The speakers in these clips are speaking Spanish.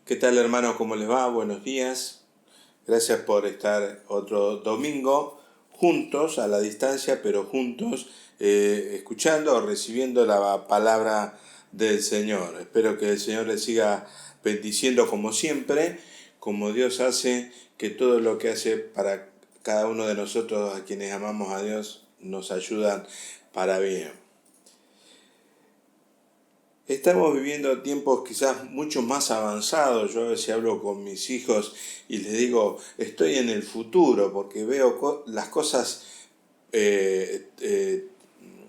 ¿Qué tal, hermanos? ¿Cómo les va? Buenos días. Gracias por estar otro domingo juntos, a la distancia, pero juntos, escuchando o recibiendo la palabra del Señor. Espero que el Señor les siga bendiciendo como siempre, como Dios hace, que todo lo que hace para cada uno de nosotros, a quienes amamos a Dios, nos ayudan para bien. Estamos viviendo tiempos quizás mucho más avanzados. Yo a veces hablo con mis hijos y les digo, estoy en el futuro, porque veo las cosas eh, eh,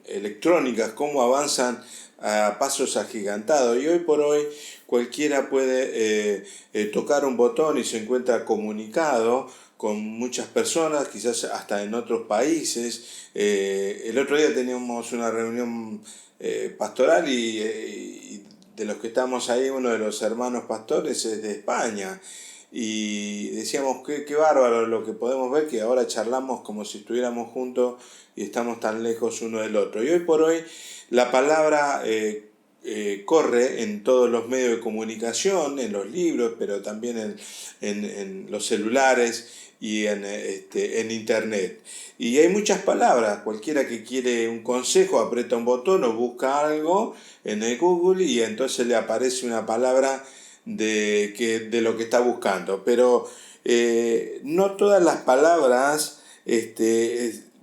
electrónicas, cómo avanzan a pasos agigantados. Y hoy por hoy cualquiera puede tocar un botón y se encuentra comunicado con muchas personas, quizás hasta en otros países. El otro día teníamos una reunión pastoral y de los que estamos ahí, uno de los hermanos pastores es de España. Y decíamos, qué bárbaro lo que podemos ver, que ahora charlamos como si estuviéramos juntos y estamos tan lejos uno del otro. Y hoy por hoy la palabra corre en todos los medios de comunicación, en los libros, pero también en los celulares y en internet. Y hay muchas palabras, cualquiera que quiere un consejo aprieta un botón o busca algo en el Google y entonces le aparece una palabra de lo que está buscando. Pero no todas las palabras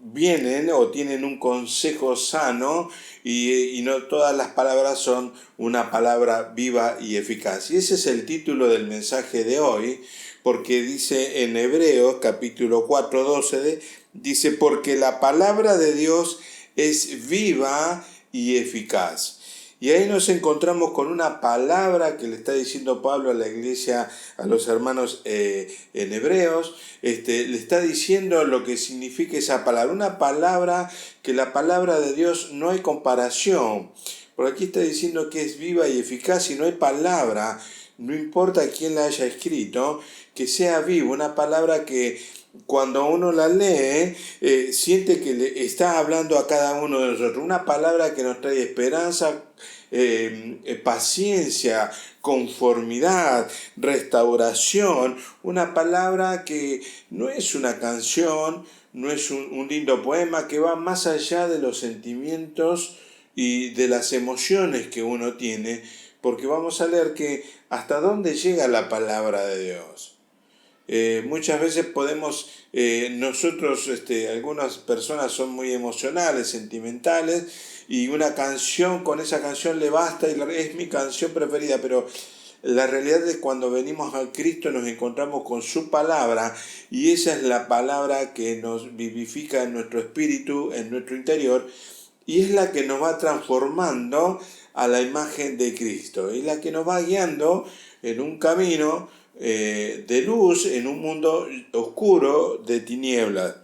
vienen o tienen un consejo sano y no todas las palabras son una palabra viva y eficaz. Y ese es el título del mensaje de hoy, porque dice en Hebreos capítulo 4, 12, dice, porque la palabra de Dios es viva y eficaz. Y ahí nos encontramos con una palabra que le está diciendo Pablo a la iglesia, a los hermanos en Hebreos. Le está diciendo lo que significa esa palabra. Una palabra que la palabra de Dios no hay comparación. Por aquí está diciendo que es viva y eficaz y no hay palabra, no importa quién la haya escrito, que sea viva. Una palabra que cuando uno la lee, siente que le está hablando a cada uno de nosotros. Una palabra que nos trae esperanza, paciencia, conformidad, restauración. Una palabra que no es una canción, no es un lindo poema, que va más allá de los sentimientos y de las emociones que uno tiene, porque vamos a leer que hasta dónde llega la palabra de Dios. Muchas veces podemos, nosotros, algunas personas son muy emocionales, sentimentales, y una canción, con esa canción le basta y es mi canción preferida, pero la realidad es que cuando venimos a Cristo nos encontramos con su palabra y esa es la palabra que nos vivifica en nuestro espíritu, en nuestro interior, y es la que nos va transformando a la imagen de Cristo, y la que nos va guiando en un camino de luz en un mundo oscuro de tinieblas.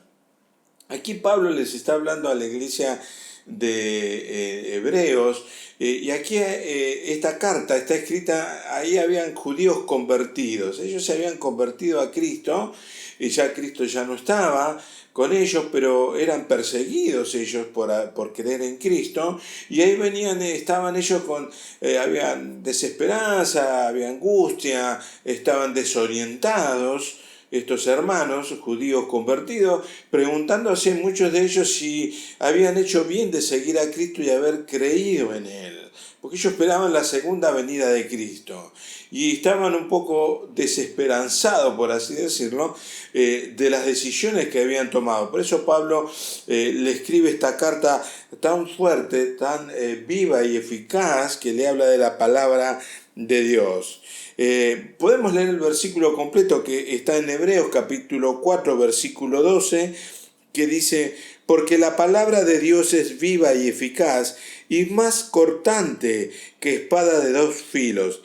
Aquí Pablo les está hablando a la iglesia de Hebreos, y aquí esta carta está escrita, ahí habían judíos convertidos, ellos se habían convertido a Cristo, y ya Cristo ya no estaba con ellos, pero eran perseguidos ellos por creer en Cristo, y ahí estaban ellos con, había desesperanza, había angustia, estaban desorientados, estos hermanos judíos convertidos, preguntándose muchos de ellos si habían hecho bien de seguir a Cristo y haber creído en Él, porque ellos esperaban la segunda venida de Cristo y estaban un poco desesperanzados, por así decirlo, de las decisiones que habían tomado. Por eso Pablo le escribe esta carta tan fuerte, tan viva y eficaz, que le habla de la palabra de Dios. Podemos leer el versículo completo que está en Hebreos capítulo 4 versículo 12, que dice, porque la palabra de Dios es viva y eficaz y más cortante que espada de dos filos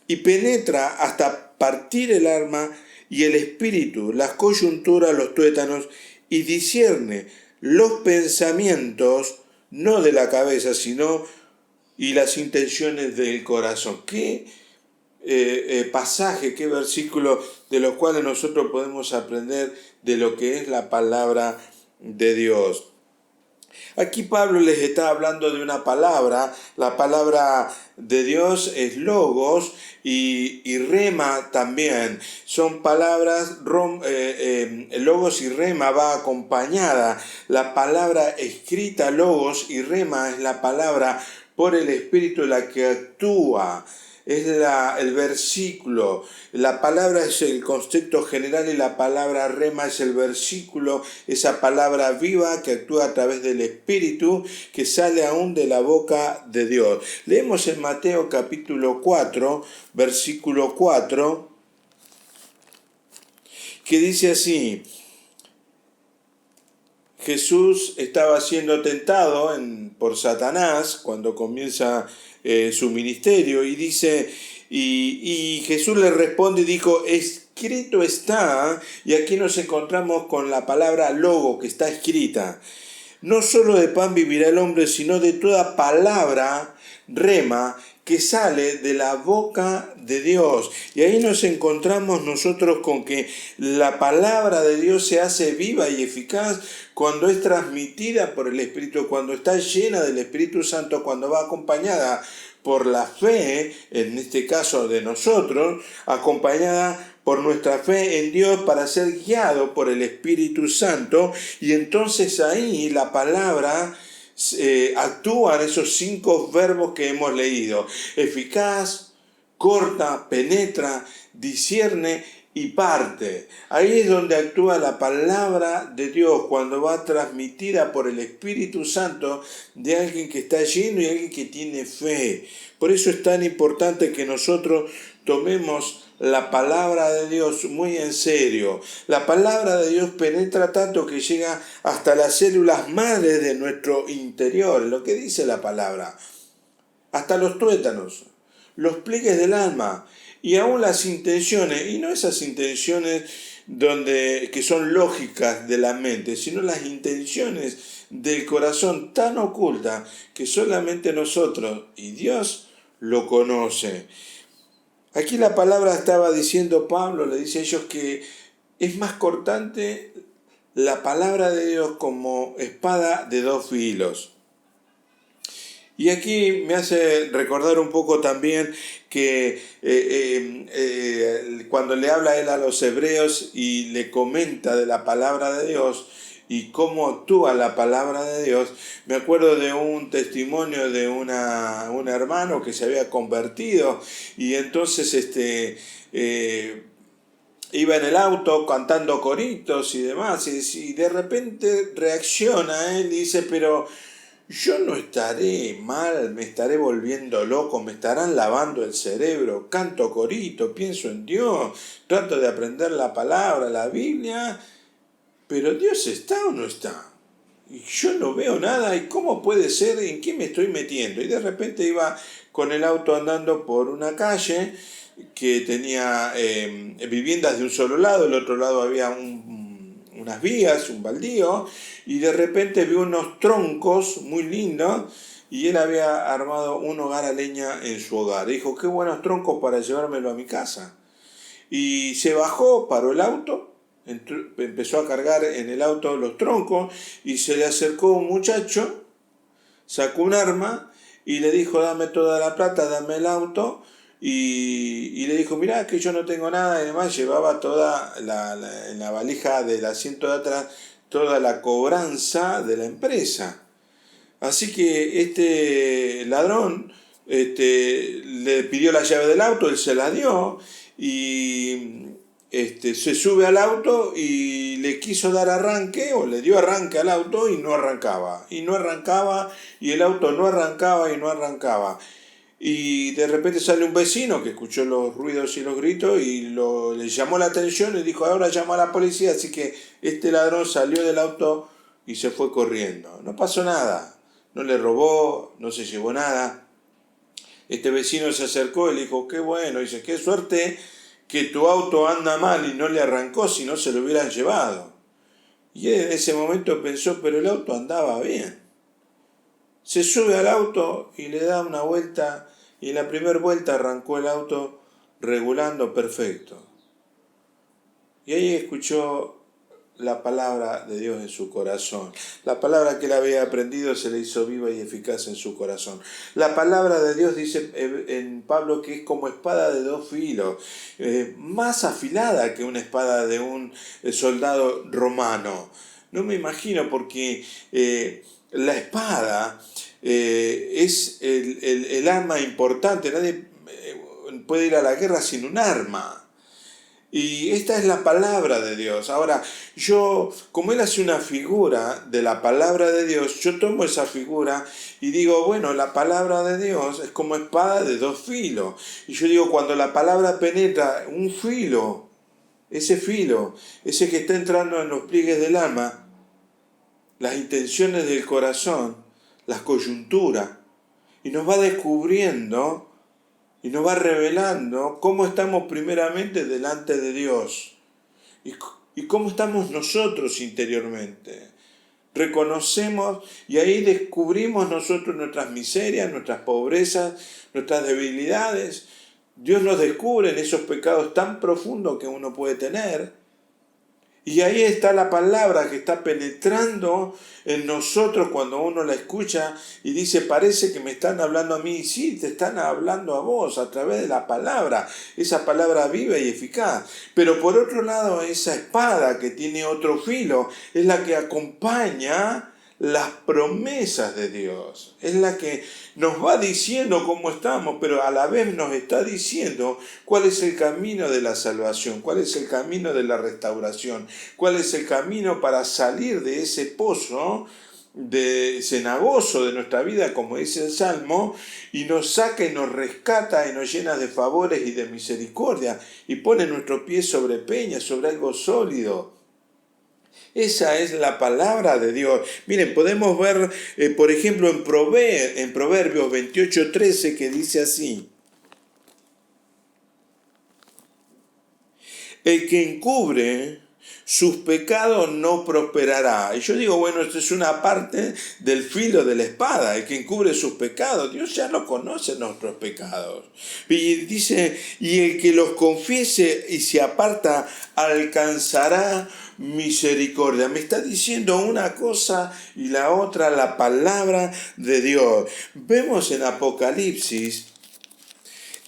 y penetra hasta partir el alma y el espíritu, las coyunturas, los tuétanos, y discierne los pensamientos no de la cabeza sino y las intenciones del corazón. ¿Qué pasaje, qué versículo de los cuales nosotros podemos aprender de lo que es la palabra de Dios? Aquí Pablo les está hablando de una palabra, la palabra de Dios es logos y rema también. Son palabras, logos y rema va acompañada. La palabra escrita, logos y rema es la palabra por el Espíritu la que actúa. Es el versículo, la palabra es el concepto general y la palabra rema es el versículo, esa palabra viva que actúa a través del Espíritu que sale aún de la boca de Dios. Leemos en Mateo capítulo 4, versículo 4, que dice así: Jesús estaba siendo tentado por Satanás cuando comienza su ministerio y dice, y Jesús le responde y dijo, escrito está, y aquí nos encontramos con la palabra logo que está escrita. No solo de pan vivirá el hombre, sino de toda palabra, rema, que sale de la boca de Dios. Y ahí nos encontramos nosotros con que la palabra de Dios se hace viva y eficaz cuando es transmitida por el Espíritu, cuando está llena del Espíritu Santo, cuando va acompañada por la fe, en este caso de nosotros, acompañada por nuestra fe en Dios para ser guiado por el Espíritu Santo, y entonces ahí la palabra actúan esos 5 verbos que hemos leído: eficaz, corta, penetra, discierne y parte. Ahí es donde actúa la palabra de Dios cuando va transmitida por el Espíritu Santo de alguien que está lleno y alguien que tiene fe. Por eso es tan importante que nosotros tomemos la palabra de Dios muy en serio. La palabra de Dios penetra tanto que llega hasta las células madres de nuestro interior, lo que dice la palabra, hasta los tuétanos, los pliegues del alma y aún las intenciones, y no esas intenciones que son lógicas de la mente, sino las intenciones del corazón tan ocultas que solamente nosotros y Dios lo conoce. Aquí la palabra estaba diciendo Pablo, le dice a ellos que es más cortante la palabra de Dios como espada de 2 filos. Y aquí me hace recordar un poco también que cuando le habla él a los hebreos y le comenta de la palabra de Dios y cómo actúa la palabra de Dios, me acuerdo de un testimonio de un hermano que se había convertido y entonces iba en el auto cantando coritos y demás, y de repente reacciona él y dice, pero yo no estaré mal, me estaré volviendo loco, me estarán lavando el cerebro, canto corito, pienso en Dios, trato de aprender la palabra, la Biblia, pero ¿Dios está o no está? Y yo no veo nada, ¿y cómo puede ser? ¿En qué me estoy metiendo? Y de repente iba con el auto andando por una calle que tenía viviendas de un solo lado, del otro lado había unas vías, un baldío, y de repente vio unos troncos muy lindos, y él había armado un hogar a leña en su hogar. Dijo, qué buenos troncos para llevármelo a mi casa. Y se bajó, paró el auto, empezó a cargar en el auto los troncos, y se le acercó un muchacho, sacó un arma, y le dijo, dame toda la plata, dame el auto, y le dijo, mirá que yo no tengo nada, y además llevaba toda en la valija del asiento de atrás, toda la cobranza de la empresa. Así que este ladrón le pidió la llave del auto, él se la dio, y se sube al auto y le quiso dar arranque, o le dio arranque al auto y no arrancaba, y el auto no arrancaba y no arrancaba. Y de repente sale un vecino que escuchó los ruidos y los gritos y le llamó la atención y dijo, ahora llama a la policía. Así que este ladrón salió del auto y se fue corriendo. No pasó nada, no le robó, no se llevó nada. Este vecino se acercó y le dijo, qué bueno, dice, qué suerte que tu auto anda mal y no le arrancó, si no se lo hubieran llevado. Y él en ese momento pensó, pero el auto andaba bien. Se sube al auto y le da una vuelta, y en la primera vuelta arrancó el auto regulando perfecto. Y ahí escuchó la palabra de Dios en su corazón. La palabra que él había aprendido se le hizo viva y eficaz en su corazón. La palabra de Dios dice en Pablo que es como espada de dos filos, más afilada que una espada de un soldado romano. No me imagino porque la espada es el arma importante. Nadie puede ir a la guerra sin un arma. Y esta es la palabra de Dios. Ahora, yo, como él hace una figura de la palabra de Dios, yo tomo esa figura y digo, bueno, la palabra de Dios es como espada de dos filos. Y yo digo, cuando la palabra penetra un filo, ese que está entrando en los pliegues del alma, las intenciones del corazón, las coyunturas, y nos va descubriendo y nos va revelando cómo estamos primeramente delante de Dios y cómo estamos nosotros interiormente. Reconocemos y ahí descubrimos nosotros nuestras miserias, nuestras pobrezas, nuestras debilidades. Dios nos descubre en esos pecados tan profundos que uno puede tener. Y ahí está la palabra que está penetrando en nosotros cuando uno la escucha y dice, parece que me están hablando a mí. Y sí, te están hablando a vos a través de la palabra, esa palabra viva y eficaz. Pero por otro lado, esa espada que tiene otro filo es la que acompaña las promesas de Dios. Es la que nos va diciendo cómo estamos, pero a la vez nos está diciendo cuál es el camino de la salvación, cuál es el camino de la restauración, cuál es el camino para salir de ese pozo de cenagoso de nuestra vida, como dice el Salmo, y nos saca y nos rescata y nos llena de favores y de misericordia y pone nuestro pie sobre peña, sobre algo sólido. Esa es la palabra de Dios. Miren, podemos ver, por ejemplo, en Proverbios 28:13, que dice así: el que encubre sus pecados no prosperará. Y yo digo, bueno, esto es una parte del filo de la espada, el que encubre sus pecados. Dios ya no conoce nuestros pecados. Y dice, y el que los confiese y se aparta alcanzará misericordia. Me está diciendo una cosa y la otra, la palabra de Dios. Vemos en Apocalipsis,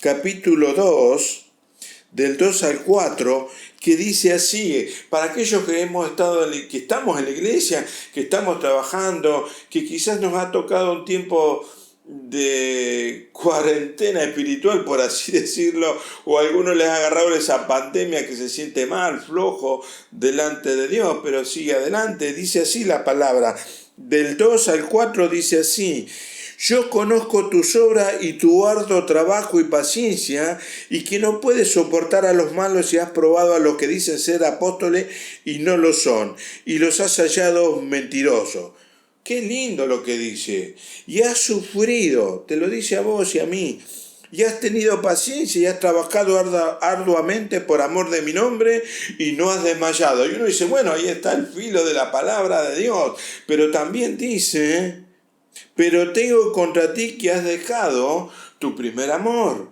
capítulo 2, del 2 al 4, que dice así, para aquellos que que estamos en la iglesia, que estamos trabajando, que quizás nos ha tocado un tiempo de cuarentena espiritual, por así decirlo, o a algunos les ha agarrado esa pandemia que se siente mal, flojo delante de Dios, pero sigue adelante. Dice así la palabra, del 2 al 4 dice así: yo conozco tus obras y tu arduo trabajo y paciencia, y que no puedes soportar a los malos y has probado a los que dicen ser apóstoles y no lo son, y los has hallado mentirosos. Qué lindo lo que dice. Y has sufrido, te lo dice a vos y a mí, y has tenido paciencia y has trabajado arduamente por amor de mi nombre y no has desmayado. Y uno dice, bueno, ahí está el filo de la palabra de Dios, pero también dice, pero tengo contra ti que has dejado tu primer amor.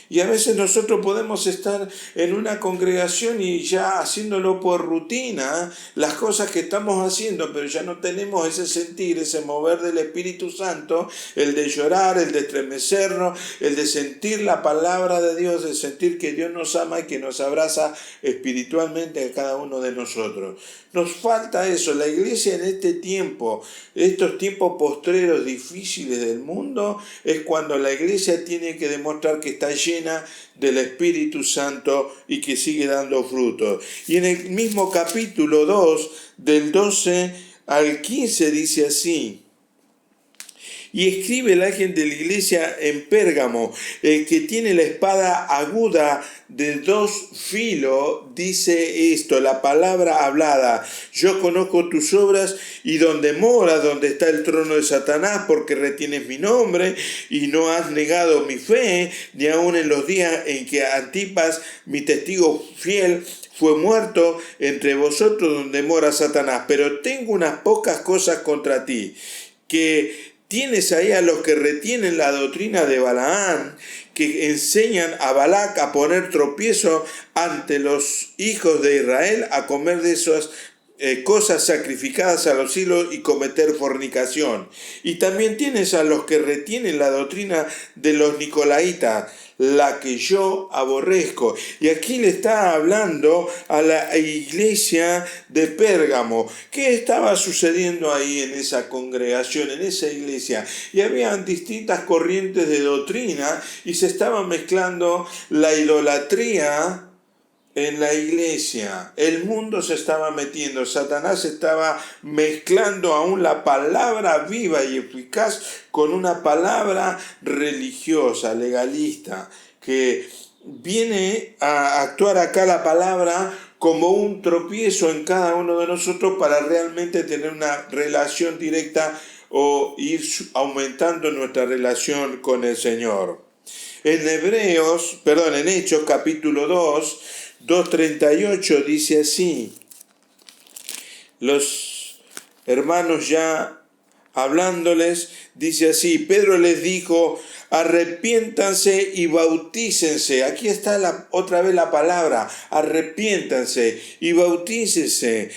Y a veces nosotros podemos estar en una congregación y ya haciéndolo por rutina, las cosas que estamos haciendo, pero ya no tenemos ese sentir, ese mover del Espíritu Santo, el de llorar, el de estremecernos, el de sentir la palabra de Dios, el sentir que Dios nos ama y que nos abraza espiritualmente a cada uno de nosotros. Nos falta eso. La iglesia en este tiempo, estos tiempos postreros difíciles del mundo, es cuando la iglesia tiene que demostrar que está llena del Espíritu Santo y que sigue dando frutos. Y en el mismo capítulo 2, del 12 al 15, dice así: y escribe el ángel de la iglesia en Pérgamo, el que tiene la espada aguda de dos filos, dice esto, la palabra hablada: yo conozco tus obras y donde moras, donde está el trono de Satanás, porque retienes mi nombre y no has negado mi fe, ni aun en los días en que Antipas, mi testigo fiel, fue muerto entre vosotros donde mora Satanás. Pero tengo unas pocas cosas contra ti, que Tienes ahí a los que retienen la doctrina de Balaán, que enseñan a Balac a poner tropiezo ante los hijos de Israel, a comer de esas cosas sacrificadas a los ídolos y cometer fornicación. Y también tienes a los que retienen la doctrina de los nicolaitas, la que yo aborrezco. Y aquí le está hablando a la iglesia de Pérgamo. ¿Qué estaba sucediendo ahí en esa congregación, en esa iglesia? Y habían distintas corrientes de doctrina y se estaba mezclando la idolatría en la iglesia. El mundo se estaba metiendo, Satanás estaba mezclando aún la palabra viva y eficaz con una palabra religiosa, legalista, que viene a actuar acá la palabra como un tropiezo en cada uno de nosotros para realmente tener una relación directa o ir aumentando nuestra relación con el Señor. En Hechos capítulo 2:38 dice así: los hermanos ya hablándoles, dice así, Pedro les dijo, arrepiéntanse y bautícense. Aquí está otra vez la palabra, arrepiéntanse y bautícense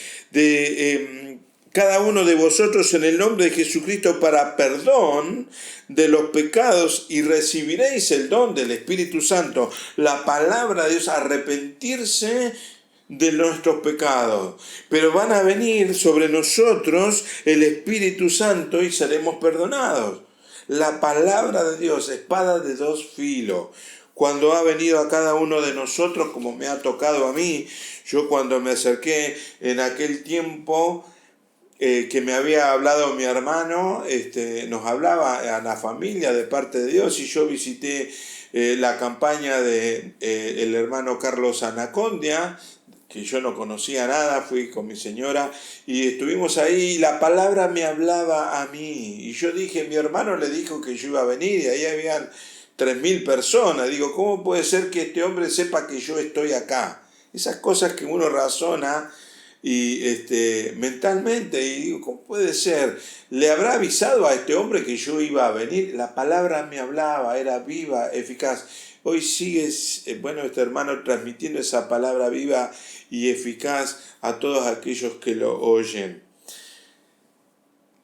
cada uno de vosotros en el nombre de Jesucristo para perdón de los pecados y recibiréis el don del Espíritu Santo. La palabra de Dios, arrepentirse de nuestros pecados. Pero van a venir sobre nosotros el Espíritu Santo y seremos perdonados. La palabra de Dios, espada de dos filos. Cuando ha venido a cada uno de nosotros, como me ha tocado a mí, yo cuando me acerqué en aquel tiempo, que me había hablado mi hermano, nos hablaba a la familia de parte de Dios, y yo visité la campaña de el hermano Carlos Anacondia, que yo no conocía nada, fui con mi señora y estuvimos ahí, y la palabra me hablaba a mí, y yo dije, mi hermano le dijo que yo iba a venir, y ahí habían 3.000 personas, digo, ¿cómo puede ser que este hombre sepa que yo estoy acá? Esas cosas que uno razona y mentalmente, y digo, ¿cómo puede ser? ¿Le habrá avisado a este hombre que yo iba a venir? La palabra me hablaba, era viva, eficaz. Hoy sigue, este hermano transmitiendo esa palabra viva y eficaz a todos aquellos que lo oyen.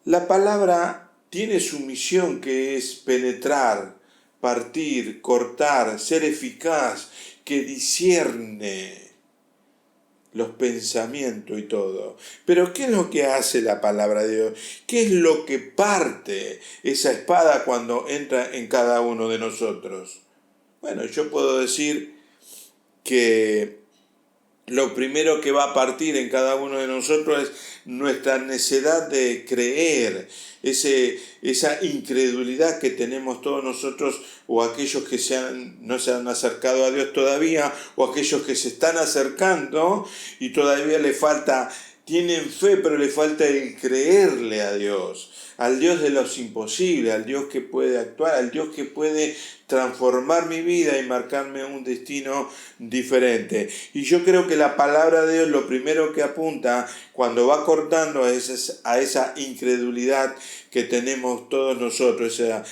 La palabra tiene su misión, que es penetrar, partir, cortar, ser eficaz, que discierne los pensamientos y todo. Pero ¿qué es lo que hace la palabra de Dios? ¿Qué es lo que parte esa espada cuando entra en cada uno de nosotros? Bueno, yo puedo decir que lo primero que va a partir en cada uno de nosotros es nuestra necesidad de creer, esa incredulidad que tenemos todos nosotros, o aquellos que no se han acercado a Dios todavía, o aquellos que se están acercando y todavía tienen fe, pero le falta el creerle a Dios, al Dios de los imposibles, al Dios que puede actuar, al Dios que puede transformar mi vida y marcarme un destino diferente. Y yo creo que la palabra de Dios lo primero que apunta cuando va cortando a esa incredulidad que tenemos todos nosotros, esa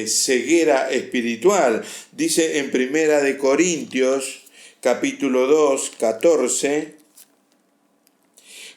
ceguera espiritual. Dice en 1 Corintios capítulo 2:14,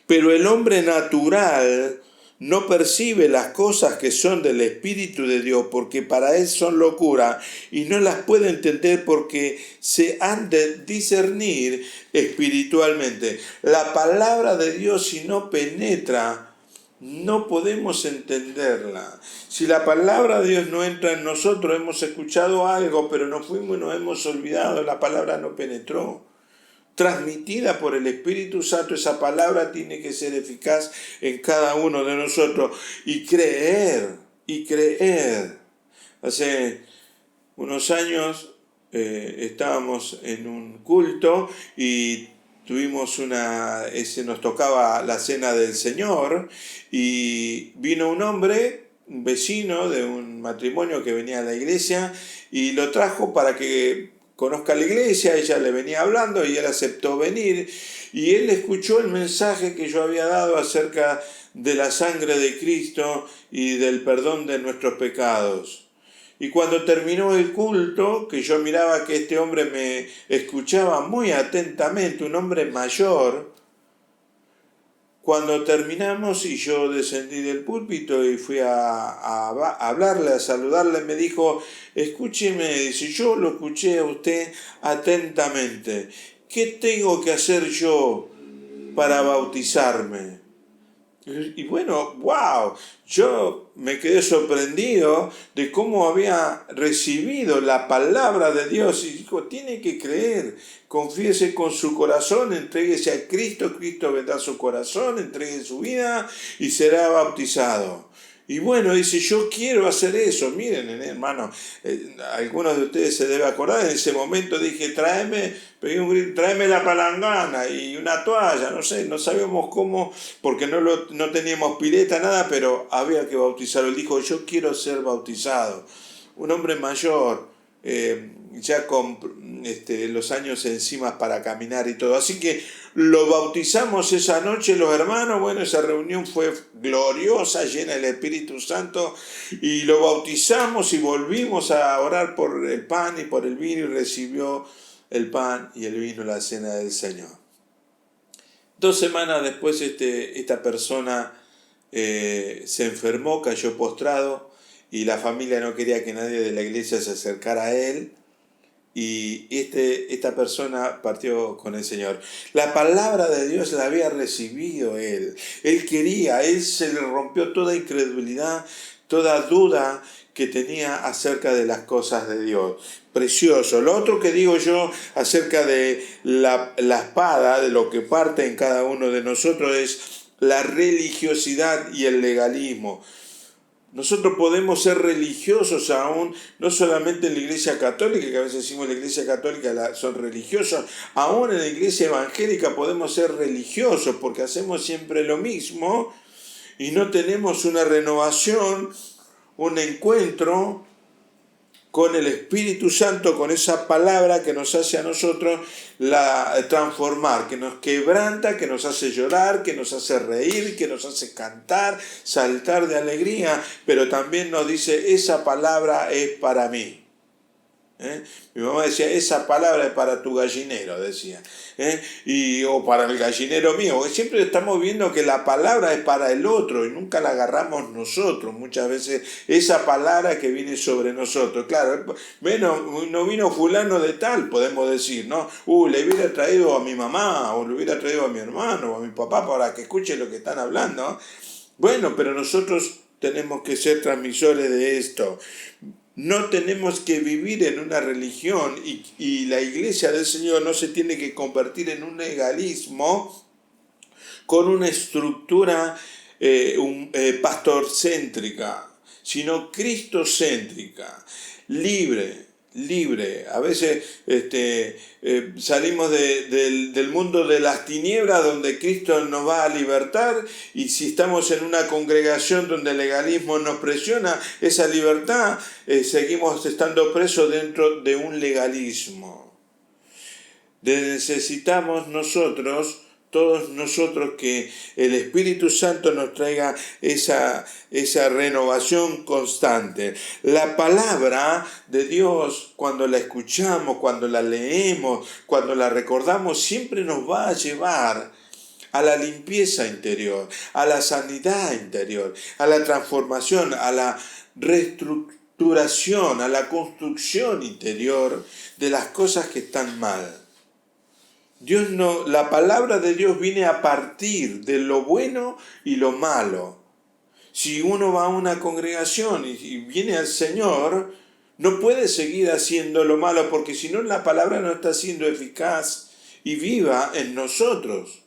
pero el hombre natural no percibe las cosas que son del Espíritu de Dios, porque para él son locura, y no las puede entender porque se han de discernir espiritualmente. La palabra de Dios, si no penetra, no podemos entenderla. Si la palabra de Dios no entra en nosotros, hemos escuchado algo, pero nos fuimos y nos hemos olvidado, la palabra no penetró. Transmitida por el Espíritu Santo, esa palabra tiene que ser eficaz en cada uno de nosotros y creer. Hace unos años estábamos en un culto y nos tocaba la cena del Señor, y vino un hombre, un vecino de un matrimonio que venía a la iglesia, y lo trajo para que conozca la iglesia, ella le venía hablando y él aceptó venir, y él escuchó el mensaje que yo había dado acerca de la sangre de Cristo y del perdón de nuestros pecados. Y cuando terminó el culto, que yo miraba que este hombre me escuchaba muy atentamente, un hombre mayor, cuando terminamos y yo descendí del púlpito y fui a hablarle, a saludarle, me dijo, escúcheme, dice, yo lo escuché a usted atentamente, ¿qué tengo que hacer yo para bautizarme? Y bueno, wow, yo me quedé sorprendido de cómo había recibido la palabra de Dios y dijo, tiene que creer, confíese con su corazón, entréguese a Cristo, Cristo vendrá a su corazón, entregue su vida y será bautizado. Y bueno, dice, yo quiero hacer eso. Miren, hermano, algunos de ustedes se deben acordar, en ese momento dije, pegué un grito, tráeme la palangana y una toalla, no sé, no sabíamos cómo, porque no teníamos pileta, nada, pero había que bautizarlo. Él dijo, yo quiero ser bautizado. Un hombre mayor, ya con los años encima para caminar y todo. Así que lo bautizamos esa noche los hermanos. Bueno, esa reunión fue gloriosa, llena del Espíritu Santo, y lo bautizamos y volvimos a orar por el pan y por el vino, y recibió el pan y el vino, la cena del Señor. 2 semanas después esta persona se enfermó, cayó postrado, y la familia no quería que nadie de la iglesia se acercara a él, y esta persona partió con el Señor. La palabra de Dios la había recibido él quería, él se le rompió toda incredulidad, toda duda que tenía acerca de las cosas de Dios. Precioso. Lo otro que digo yo acerca de la espada, de lo que parte en cada uno de nosotros, es la religiosidad y el legalismo. Nosotros podemos ser religiosos aún, no solamente en la iglesia católica, que a veces decimos la iglesia católica son religiosos, aún en la iglesia evangélica podemos ser religiosos porque hacemos siempre lo mismo y no tenemos una renovación, un encuentro con el Espíritu Santo, con esa palabra que nos hace a nosotros transformar, que nos quebranta, que nos hace llorar, que nos hace reír, que nos hace cantar, saltar de alegría, pero también nos dice, esa palabra es para mí. Mi mamá decía, esa palabra es para tu gallinero, decía, o para el gallinero mío, porque siempre estamos viendo que la palabra es para el otro y nunca la agarramos nosotros, muchas veces esa palabra que viene sobre nosotros. Claro, bueno, no vino fulano de tal, podemos decir, ¿no? Le hubiera traído a mi mamá, o le hubiera traído a mi hermano, o a mi papá para que escuche lo que están hablando. Bueno, pero nosotros tenemos que ser transmisores de esto. No tenemos que vivir en una religión y la iglesia del Señor no se tiene que convertir en un legalismo con una estructura pastorcéntrica, sino cristocéntrica, libre. A veces salimos del mundo de las tinieblas donde Cristo nos va a libertar, y si estamos en una congregación donde el legalismo nos presiona esa libertad, seguimos estando presos dentro de un legalismo. Necesitamos todos nosotros, que el Espíritu Santo nos traiga esa renovación constante. La palabra de Dios, cuando la escuchamos, cuando la leemos, cuando la recordamos, siempre nos va a llevar a la limpieza interior, a la sanidad interior, a la transformación, a la reestructuración, a la construcción interior de las cosas que están mal. La palabra de Dios viene a partir de lo bueno y lo malo. Si uno va a una congregación y viene al Señor, no puede seguir haciendo lo malo, porque si no, la palabra no está siendo eficaz y viva en nosotros.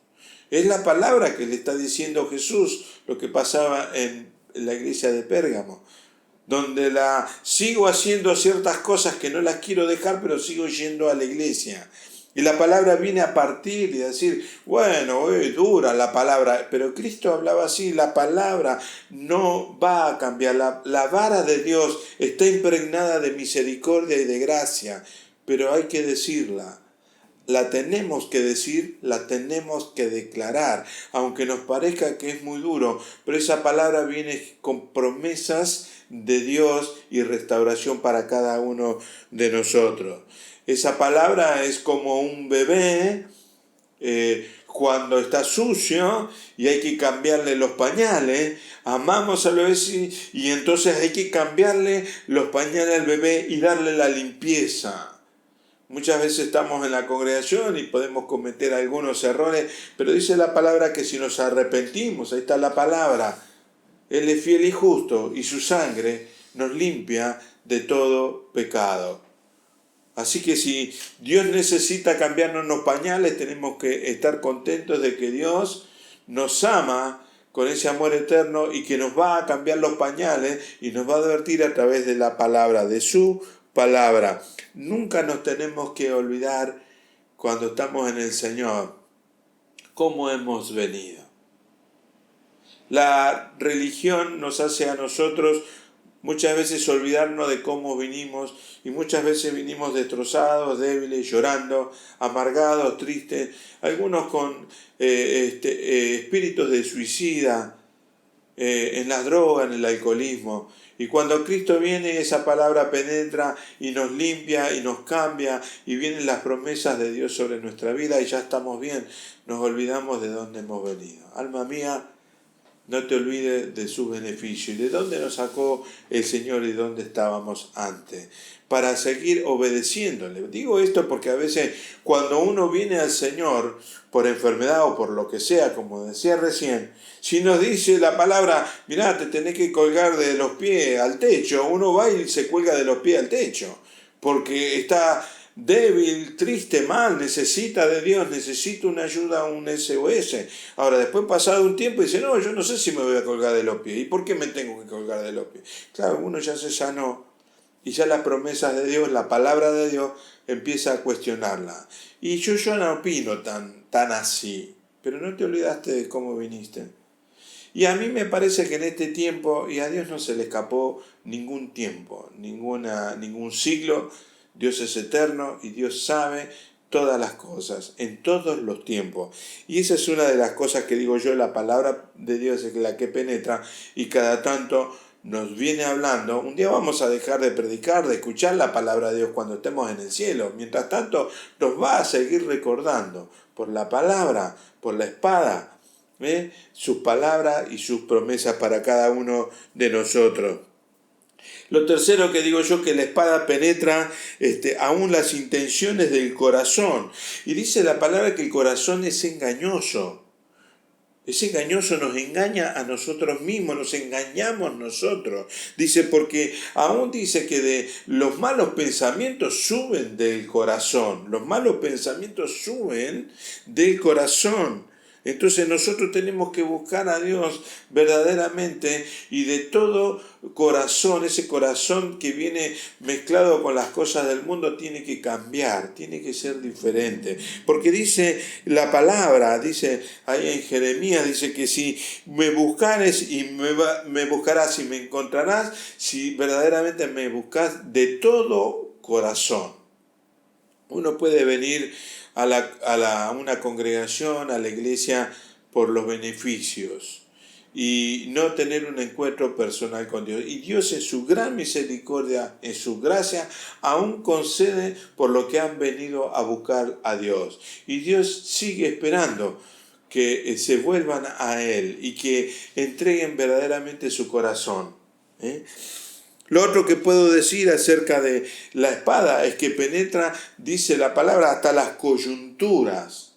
Es la palabra que le está diciendo Jesús, lo que pasaba en la iglesia de Pérgamo, donde sigo haciendo ciertas cosas que no las quiero dejar, pero sigo yendo a la iglesia. Y la palabra viene a partir y a decir, bueno, es dura la palabra, pero Cristo hablaba así, la palabra no va a cambiar, la vara de Dios está impregnada de misericordia y de gracia. pero hay que decirla. La tenemos que decir, la tenemos que declarar, aunque nos parezca que es muy duro, pero esa palabra viene con promesas de Dios y restauración para cada uno de nosotros. Esa palabra es como un bebé cuando está sucio y hay que cambiarle los pañales. Amamos al bebé y entonces hay que cambiarle los pañales al bebé y darle la limpieza. Muchas veces estamos en la congregación y podemos cometer algunos errores, pero dice la palabra que si nos arrepentimos, ahí está la palabra, Él es fiel y justo y su sangre nos limpia de todo pecado. Así que si Dios necesita cambiarnos los pañales, tenemos que estar contentos de que Dios nos ama con ese amor eterno y que nos va a cambiar los pañales y nos va a advertir a través de la palabra, de su palabra. Nunca nos tenemos que olvidar cuando estamos en el Señor cómo hemos venido. La religión nos hace a nosotros muchas veces olvidarnos de cómo vinimos y muchas veces vinimos destrozados, débiles, llorando, amargados, tristes, algunos con espíritus de suicida, en las drogas, en el alcoholismo. Y cuando Cristo viene, esa palabra penetra y nos limpia y nos cambia y vienen las promesas de Dios sobre nuestra vida y ya estamos bien, nos olvidamos de dónde hemos venido. Alma mía, no te olvides de sus beneficios y de dónde nos sacó el Señor y dónde estábamos antes, para seguir obedeciéndole. Digo esto porque a veces cuando uno viene al Señor por enfermedad o por lo que sea, como decía recién, si nos dice la palabra, mirá, te tenés que colgar de los pies al techo, uno va y se cuelga de los pies al techo, porque está débil, triste, mal, necesita de Dios, necesita una ayuda, un SOS. Ahora, después pasado un tiempo dice, no, yo no sé si me voy a colgar de los pies. ¿Y por qué me tengo que colgar de los pies? Claro, uno ya se sanó y ya las promesas de Dios, la palabra de Dios, empieza a cuestionarla. Y yo no opino tan así, pero no te olvidaste de cómo viniste. Y a mí me parece que en este tiempo, y a Dios no se le escapó ningún tiempo, ningún siglo. Dios es eterno y Dios sabe todas las cosas, en todos los tiempos. Y esa es una de las cosas que digo yo, la palabra de Dios es la que penetra y cada tanto nos viene hablando. Un día vamos a dejar de predicar, de escuchar la palabra de Dios cuando estemos en el cielo. Mientras tanto, nos va a seguir recordando por la palabra, por la espada, sus palabras y sus promesas para cada uno de nosotros. Lo tercero que digo yo, que la espada penetra aún las intenciones del corazón. Y dice la palabra que el corazón es engañoso. Es engañoso, nos engaña a nosotros mismos, nos engañamos nosotros. Dice, porque aún dice que de los malos pensamientos suben del corazón. Los malos pensamientos suben del corazón. Entonces nosotros tenemos que buscar a Dios verdaderamente y de todo corazón, ese corazón que viene mezclado con las cosas del mundo tiene que cambiar, tiene que ser diferente. Porque dice la palabra, dice ahí en Jeremías, dice que si me buscares y me buscarás y me encontrarás, si verdaderamente me buscas de todo corazón. Uno puede venir a una congregación, a la iglesia, por los beneficios y no tener un encuentro personal con Dios. Y Dios en su gran misericordia, en su gracia, aún concede por lo que han venido a buscar a Dios. Y Dios sigue esperando que se vuelvan a Él y que entreguen verdaderamente su corazón. Lo otro que puedo decir acerca de la espada es que penetra, dice la palabra, hasta las coyunturas.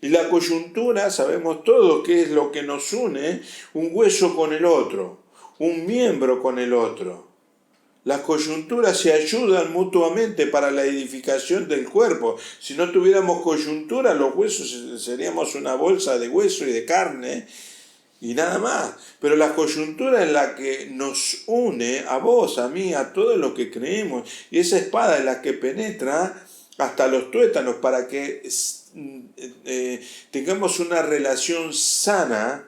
Y la coyuntura, sabemos todos que es lo que nos une, un hueso con el otro, un miembro con el otro. Las coyunturas se ayudan mutuamente para la edificación del cuerpo. Si no tuviéramos coyuntura, los huesos seríamos una bolsa de hueso y de carne, y nada más. Pero la coyuntura es la que nos une a vos, a mí, a todos los que creemos. Y esa espada es la que penetra hasta los tuétanos para que tengamos una relación sana,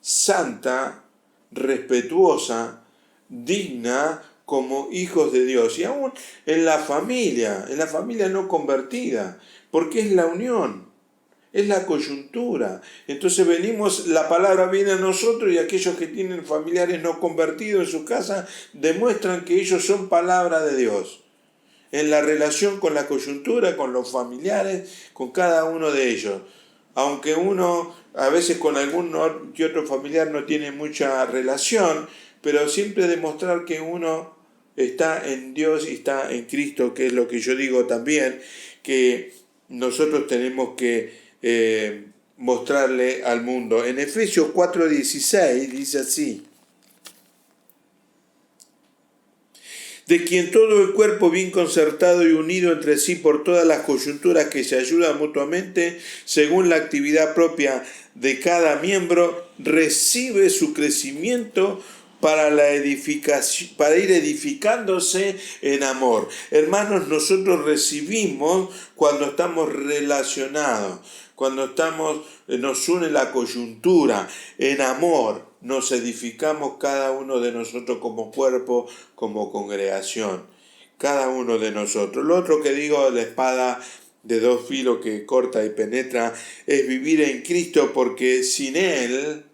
santa, respetuosa, digna como hijos de Dios, y aún en la familia no convertida, porque es la unión, es la coyuntura. Entonces la palabra viene a nosotros y aquellos que tienen familiares no convertidos en su casa demuestran que ellos son palabra de Dios. En la relación con la coyuntura, con los familiares, con cada uno de ellos. Aunque uno a veces con algún que otro familiar no tiene mucha relación, pero siempre demostrar que uno está en Dios y está en Cristo, que es lo que yo digo también, que nosotros tenemos que mostrarle al mundo. En Efesios 4:16 dice así: de quien todo el cuerpo bien concertado y unido entre sí por todas las coyunturas que se ayudan mutuamente, según la actividad propia de cada miembro, recibe su crecimiento para la edificación, para ir edificándose en amor. Hermanos, nosotros recibimos cuando estamos relacionados, cuando nos une la coyuntura, en amor, nos edificamos cada uno de nosotros como cuerpo, como congregación, cada uno de nosotros. Lo otro que digo, la espada de dos filos que corta y penetra, es vivir en Cristo, porque sin Él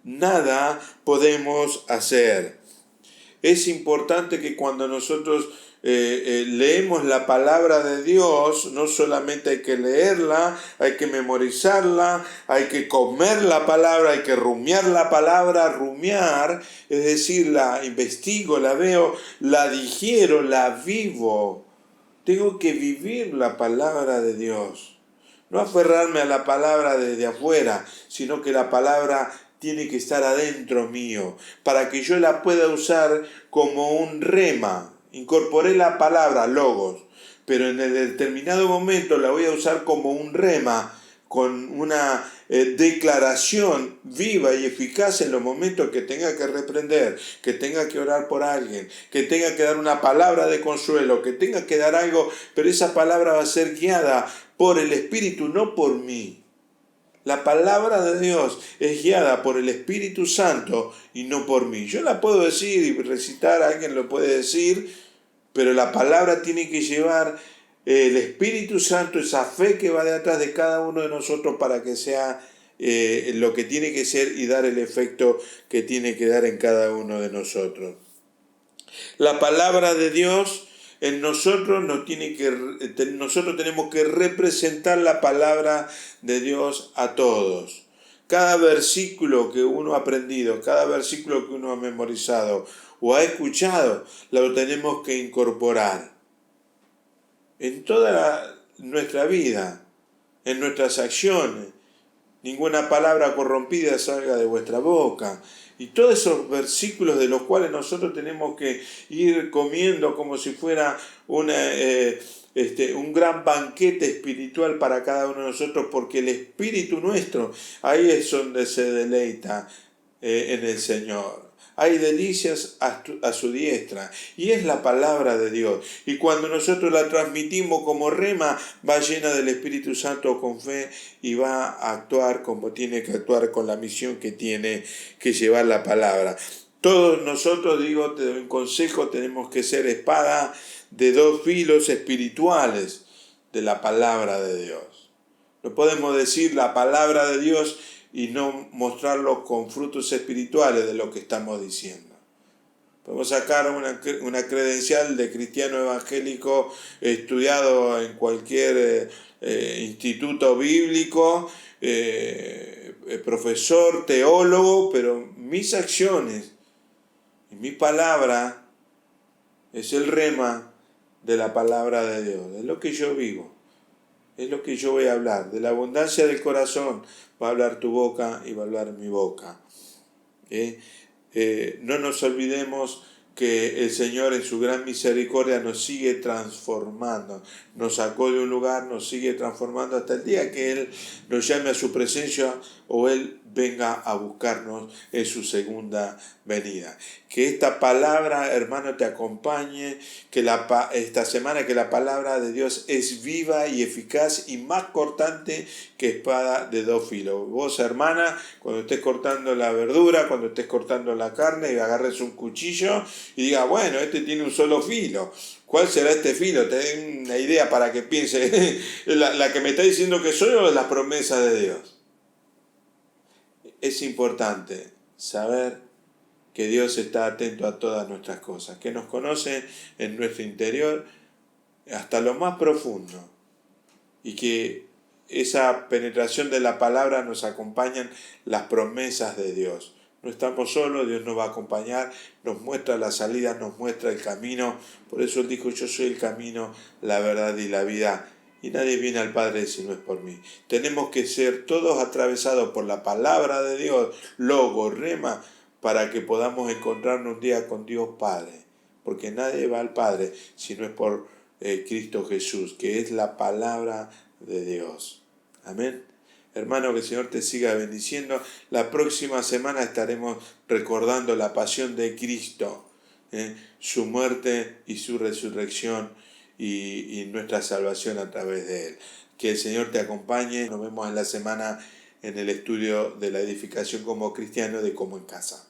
nada podemos hacer. Es importante que cuando nosotros leemos la palabra de Dios, no solamente hay que leerla, hay que memorizarla, hay que comer la palabra, hay que rumiar la palabra, rumiar, es decir, la investigo, la veo, la digiero, la vivo. Tengo que vivir la palabra de Dios. No aferrarme a la palabra desde afuera, sino que la palabra tiene que estar adentro mío, para que yo la pueda usar como un rema. Incorporé la palabra logos, pero en el determinado momento la voy a usar como un rema, con una declaración viva y eficaz en los momentos que tenga que reprender, que tenga que orar por alguien, que tenga que dar una palabra de consuelo, que tenga que dar algo, pero esa palabra va a ser guiada por el Espíritu, no por mí. La palabra de Dios es guiada por el Espíritu Santo y no por mí. Yo la puedo decir y recitar, alguien lo puede decir, pero la palabra tiene que llevar el Espíritu Santo, esa fe que va detrás de cada uno de nosotros para que sea lo que tiene que ser y dar el efecto que tiene que dar en cada uno de nosotros. La palabra de Dios en nosotros nosotros tenemos que representar la palabra de Dios a todos. Cada versículo que uno ha aprendido, cada versículo que uno ha memorizado o ha escuchado, lo tenemos que incorporar en toda nuestra vida, en nuestras acciones. Ninguna palabra corrompida salga de vuestra boca. Y todos esos versículos de los cuales nosotros tenemos que ir comiendo como si fuera un gran banquete espiritual para cada uno de nosotros, porque el espíritu nuestro, ahí es donde se deleita en el Señor. Hay delicias a su diestra, y es la palabra de Dios. Y cuando nosotros la transmitimos como rema, va llena del Espíritu Santo con fe y va a actuar como tiene que actuar, con la misión que tiene que llevar la palabra. Todos nosotros, te doy un consejo, tenemos que ser espada de dos filos espirituales de la palabra de Dios. No podemos decir la palabra de Dios y no mostrarlo con frutos espirituales de lo que estamos diciendo. Podemos sacar una credencial de cristiano evangélico estudiado en cualquier instituto bíblico, profesor, teólogo, pero mis acciones y mi palabra es el rema de la palabra de Dios, es lo que yo vivo. Es lo que yo voy a hablar. De la abundancia del corazón va a hablar tu boca y va a hablar mi boca. No nos olvidemos que el Señor en su gran misericordia nos sigue transformando. Nos sacó de un lugar, nos sigue transformando hasta el día que Él nos llame a su presencia o Él venga a buscarnos en su segunda venida. Que esta palabra, hermano, te acompañe, que esta semana que la palabra de Dios es viva y eficaz y más cortante que espada de dos filos. Vos, hermana, cuando estés cortando la verdura, cuando estés cortando la carne, y agarres un cuchillo y digas, bueno, este tiene un solo filo. ¿Cuál será este filo? Te den una idea para que piense, la que me está diciendo que soy o las promesas de Dios. Es importante saber que Dios está atento a todas nuestras cosas, que nos conoce en nuestro interior hasta lo más profundo y que esa penetración de la palabra nos acompañan las promesas de Dios. No estamos solos, Dios nos va a acompañar, nos muestra la salida, nos muestra el camino. Por eso Él dijo, yo soy el camino, la verdad y la vida. Y nadie viene al Padre si no es por mí. Tenemos que ser todos atravesados por la palabra de Dios, logo, rema, para que podamos encontrarnos un día con Dios Padre. Porque nadie va al Padre si no es por Cristo Jesús, que es la palabra de Dios. Amén. Hermano, que el Señor te siga bendiciendo. La próxima semana estaremos recordando la pasión de Cristo, su muerte y su resurrección y nuestra salvación a través de Él. Que el Señor te acompañe. Nos vemos en la semana en el estudio de la edificación como cristiano de Como en Casa.